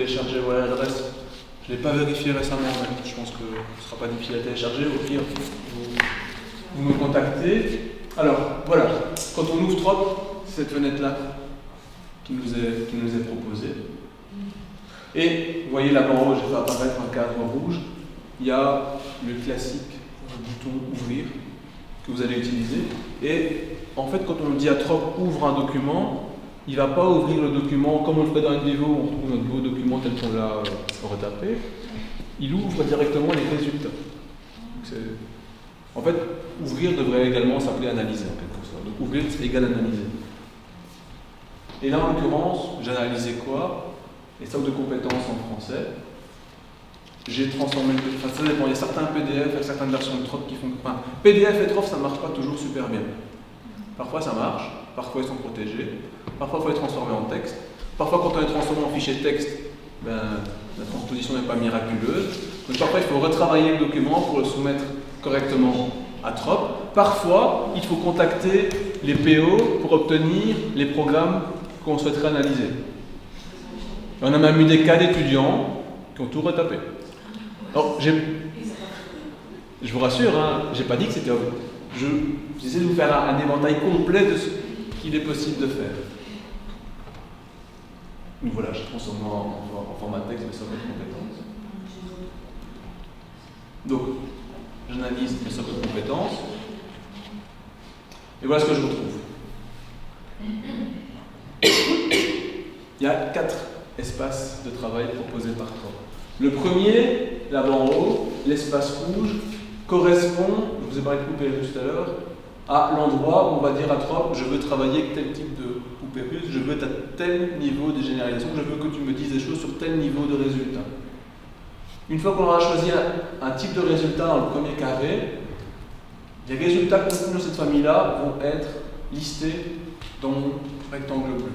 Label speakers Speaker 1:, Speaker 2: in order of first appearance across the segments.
Speaker 1: télécharger voilà l'adresse. Je ne l'ai pas vérifié récemment, mais je pense que ce ne sera pas difficile à télécharger. Au pire, vous me contactez. Alors, voilà, quand on ouvre Trop, c'est cette fenêtre-là qui nous est proposée. Et vous voyez là en haut, j'ai fait apparaître un cadre rouge. Il y a le classique bouton ouvrir que vous allez utiliser. Et en fait, quand on dit à Trop ouvre un document, il ne va pas ouvrir le document comme on le ferait dans NVivo, on retrouve notre nouveau document tel qu'on l'a retapé. Il ouvre directement les résultats. En fait, ouvrir devrait également s'appeler analyser en quelque sorte. Donc ouvrir, c'est égal analyser. Et là, en l'occurrence, j'ai analysé quoi? Les stocks de compétences en français. J'ai transformé le PDF. Enfin, ça dépend. Il y a certains PDF et certaines versions de Trop qui font. Enfin, PDF et Trop, ça ne marche pas toujours super bien. Parfois, ça marche. Parfois, ils sont protégés. Parfois, il faut les transformer en texte. Parfois, quand on les transforme en fichier texte, la transposition n'est pas miraculeuse. Donc, parfois, il faut retravailler le document pour le soumettre correctement à Trop. Parfois, il faut contacter les PO pour obtenir les programmes qu'on souhaiterait analyser. On a même eu des cas d'étudiants qui ont tout retapé. Alors, je vous rassure, hein, je n'ai pas dit que c'était... J'essaie de vous faire un éventail complet de ce qu'il est possible de faire. Donc voilà, je transforme en format texte, mais ça va être compétences. Donc, j'analyse mes socles de compétences. Et voilà ce que je retrouve. Il y a 4 espaces de travail proposés par Trop. Le premier, là-bas en haut, l'espace rouge, correspond, je vous ai parlé de poupée russe tout à l'heure, à l'endroit où on va dire à Trop, je veux travailler avec tel type de poupée russe, je veux être à tel niveau de généralisation, je veux que tu me dises des choses sur tel niveau de résultat. Une fois qu'on aura choisi un type de résultat dans le premier carré, les résultats contenus dans cette famille-là vont être listés dans mon rectangle bleu.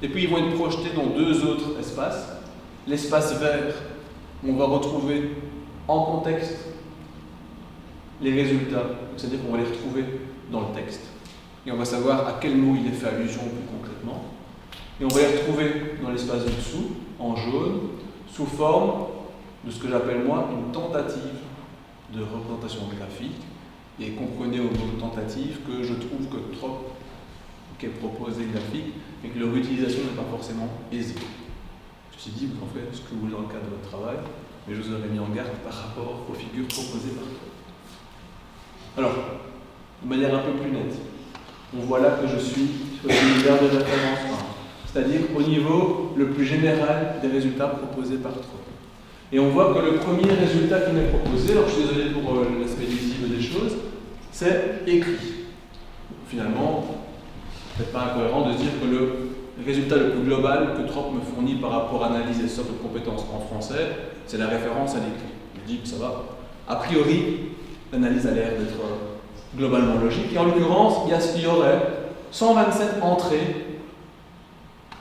Speaker 1: Et puis ils vont être projetés dans 2 autres espaces. L'espace vert, où on va retrouver en contexte les résultats, c'est-à-dire qu'on va les retrouver dans le texte. Et on va savoir à quel mot il est fait allusion plus concrètement. Et on va les retrouver dans l'espace du dessous, en jaune, sous forme de ce que j'appelle moi une tentative de représentation graphique. Et comprenez au mot tentative que je trouve que Trop qu'elle propose des graphiques, mais que leur utilisation n'est pas forcément aisée. Ceci dit, vous en faites ce que vous voulez dans le cadre de votre travail, mais je vous aurais mis en garde par rapport aux figures proposées par Trop. Alors, de manière un peu plus nette, on voit là que je suis sur l'univers de référence 1, c'est-à-dire au niveau le plus général des résultats proposés par Trop. Et on voit que le premier résultat qui m'est proposé, alors je suis désolé pour l'aspect lisible des choses, c'est écrit. Finalement, peut-être pas incohérent de se dire que le résultat le plus global que Trop me fournit par rapport à analyse et socle de compétences en français, c'est la référence à l'écrit. Je dis que ça va. A priori, l'analyse a l'air d'être globalement logique. Et en l'occurrence, il y aurait 127 entrées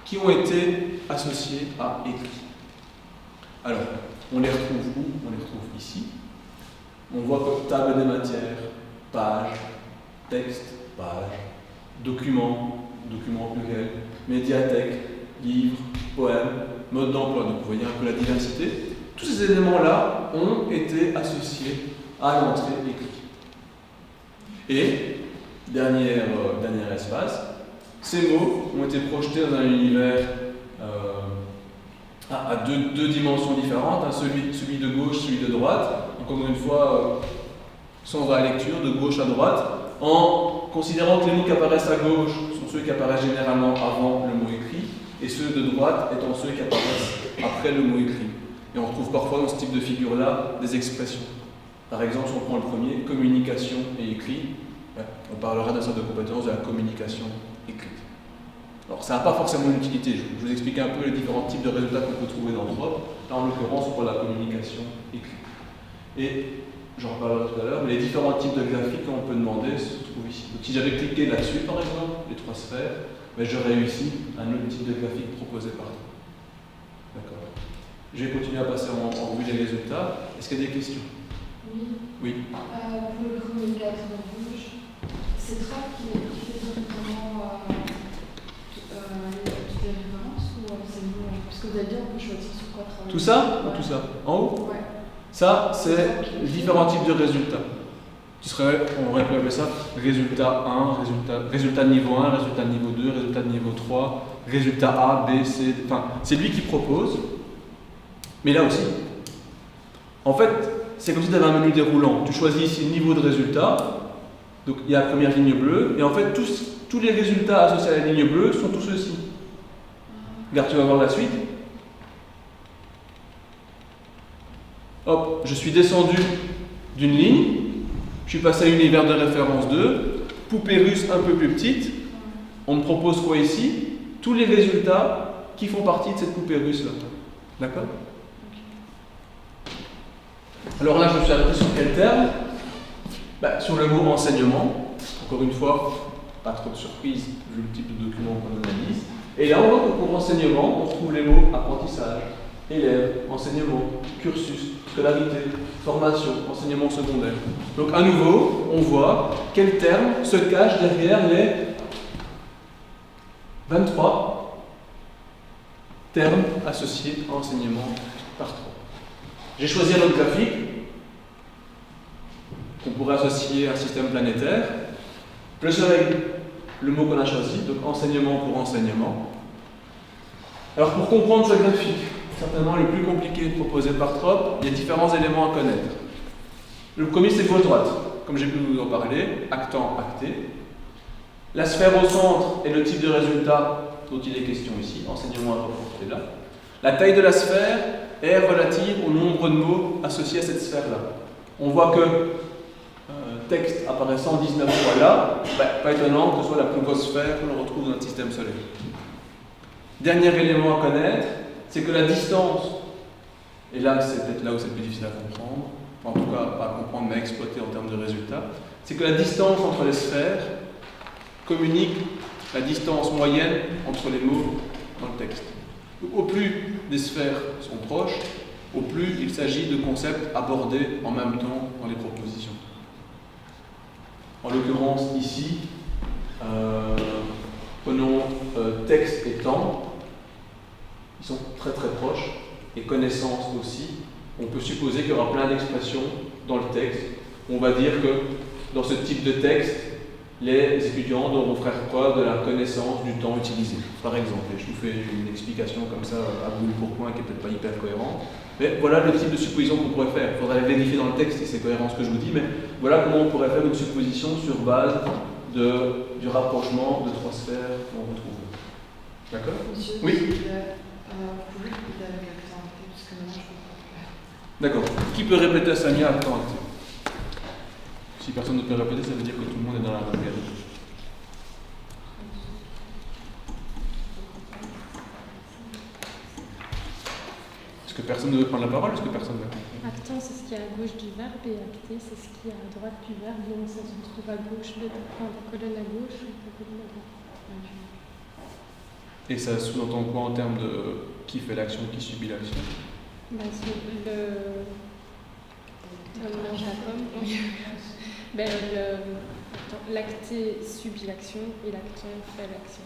Speaker 1: qui ont été associées à écrit. Alors, on les retrouve où? On les retrouve ici. On voit que table des matières, page, texte, page, document, document pluriel, médiathèque, livre, poème, mode d'emploi. Donc vous voyez un peu la diversité. Tous ces éléments-là ont été associés à l'entrée écrite. Et, dernier espace, ces mots ont été projetés dans un univers à deux dimensions différentes, hein, celui de gauche, celui de droite. Encore une fois, sans vraie lecture, de gauche à droite, en considérant que les mots qui apparaissent à gauche sont ceux qui apparaissent généralement avant le mot écrit, et ceux de droite étant ceux qui apparaissent après le mot écrit. Et on retrouve parfois dans ce type de figure-là des expressions. Par exemple, si on prend le premier, communication et écrit, on parlera d'un certain de compétences de la communication écrite. Alors, ça n'a pas forcément une utilité. Je vous explique un peu les différents types de résultats qu'on peut trouver dans Trop. Là, en l'occurrence, pour la communication écrite. Et j'en reparlerai tout à l'heure, mais les différents types de graphiques qu'on peut demander se trouvent ici. Donc, si j'avais cliqué là-dessus, par exemple, les 3 sphères, j'ai réussi un autre type de graphique proposé par Trop. D'accord. Je vais continuer à passer en revue les résultats. Est-ce qu'il y a des questions? Oui.
Speaker 2: Pour le premier cadre rouge, c'est Trop qui fait directement toutes les références ou c'est nous? Parce que vous avez dit on peut choisir
Speaker 1: Tout ça ou tout ça? En haut?
Speaker 2: Ouais.
Speaker 1: Ça, c'est différents types de résultats. On aurait pu appeler ça résultat 1, résultat de niveau 1, résultat de niveau 2, résultat de niveau 3, résultat A, B, C. Enfin, c'est lui qui propose. Mais là aussi, en fait, c'est comme si tu avais un menu déroulant. Tu choisis ici le niveau de résultat. Donc il y a la première ligne bleue. Et en fait, tous les résultats associés à la ligne bleue sont tous ceux-ci. Regarde, tu vas voir la suite. Hop, je suis descendu d'une ligne. Je suis passé à l'univers de référence 2. Poupée russe un peu plus petite. On me propose quoi ici? Tous les résultats qui font partie de cette poupée russe-là. D'accord? Alors là, je me suis arrêté sur quel terme? Sur le mot enseignement. Encore une fois, pas trop de surprise vu le type de document qu'on analyse. Et là, on voit que pour enseignement, on retrouve les mots apprentissage, élève, enseignement, cursus, scolarité, formation, enseignement secondaire. Donc à nouveau, on voit quel terme se cache derrière les 23 termes associés à enseignement par 3. J'ai choisi un autre graphique qu'on pourrait associer à un système planétaire. Le soleil, le mot qu'on a choisi, donc enseignement pour enseignement. Alors pour comprendre ce graphique, certainement le plus compliqué proposé par Trop, il y a différents éléments à connaître. Le premier, c'est gauche-droite, comme j'ai pu vous en parler, actant, acté. La sphère au centre est le type de résultat dont il est question ici, enseignement à reporter là. La taille de la sphère est relative au nombre de mots associés à cette sphère-là. On voit que texte apparaît 119 fois là, pas étonnant que ce soit la plus grosse sphère que l'on retrouve dans notre système solaire. Dernier élément à connaître, c'est que la distance, et là c'est peut-être là où c'est le plus difficile à comprendre, en tout cas pas à comprendre mais à exploiter en termes de résultats, c'est que la distance entre les sphères communique la distance moyenne entre les mots dans le texte. Donc, au plus des sphères sont proches, au plus il s'agit de concepts abordés en même temps dans les propositions. En l'occurrence ici, prenons texte et temps, ils sont très très proches, et connaissance aussi. On peut supposer qu'il y aura plein d'expressions dans le texte. On va dire que dans ce type de texte, les étudiants devront faire preuve de la connaissance du temps utilisé, par exemple. Et je vous fais une explication comme ça à brûle pour point qui n'est peut-être pas hyper cohérente. Mais voilà le type de supposition qu'on pourrait faire. Il faudrait vérifier dans le texte si c'est cohérent ce que je vous dis, mais voilà comment on pourrait faire une supposition sur base du rapprochement de trois sphères qu'on retrouve. D'accord?
Speaker 2: Monsieur,
Speaker 1: oui.
Speaker 2: Vous pouvez répéter avec l'accent acté, parce que maintenant je ne comprends pas.
Speaker 1: D'accord. Qui peut répéter Samia à temps acté? Si personne ne peut répéter, ça veut dire que tout le monde est dans la même période. Est-ce que personne ne veut prendre la parole? Est-ce que personne veut?
Speaker 3: Actant, c'est ce qui est à gauche du verbe, et acté, c'est ce qui est à droite du verbe, donc ça se trouve à gauche de la colonne à gauche ou de la colonne à droite.
Speaker 1: Et ça sous-entend quoi en termes de qui fait l'action, qui subit l'action? L'acté
Speaker 3: subit l'action et l'actant fait l'action.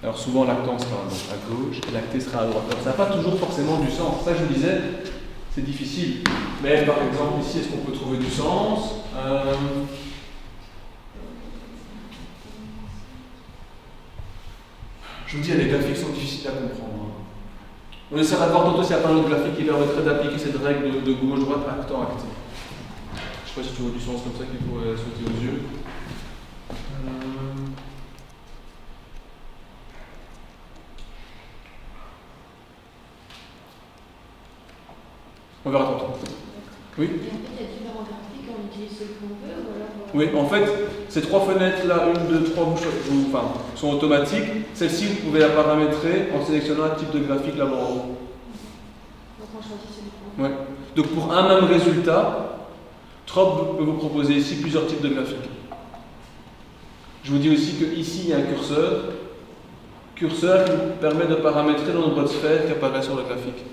Speaker 1: Alors souvent l'actant sera à gauche et l'acté sera à droite. Alors, ça n'a pas toujours forcément du sens. Ça je vous disais, c'est difficile. Mais par exemple ici, est-ce qu'on peut trouver du sens? Je vous dis, les graphiques sont difficiles à comprendre. On essaiera de voir tantôt s'il n'y a pas un autre graphique qui permettrait d'appliquer cette règle de gauche-droite, actant-acté. Je ne sais pas si tu vois du sens comme ça qu'il pourrait sauter aux yeux. On verra tantôt. Oui?
Speaker 2: Et en fait, il y a différents graphiques, on utilise ce qu'on veut, ou alors...
Speaker 1: Oui, en fait, ces trois fenêtres-là, 1, 2, 3, sont automatiques. Celle-ci, vous pouvez la paramétrer en sélectionnant un type de graphique là-bas en haut.
Speaker 2: Donc on choisit celui qu'on veut.
Speaker 1: Ouais. Donc pour un même résultat, Trop peut vous proposer ici plusieurs types de graphiques. Je vous dis aussi qu'ici, il y a un curseur qui vous permet de paramétrer le nombre de sphères qui apparaissent sur le graphique.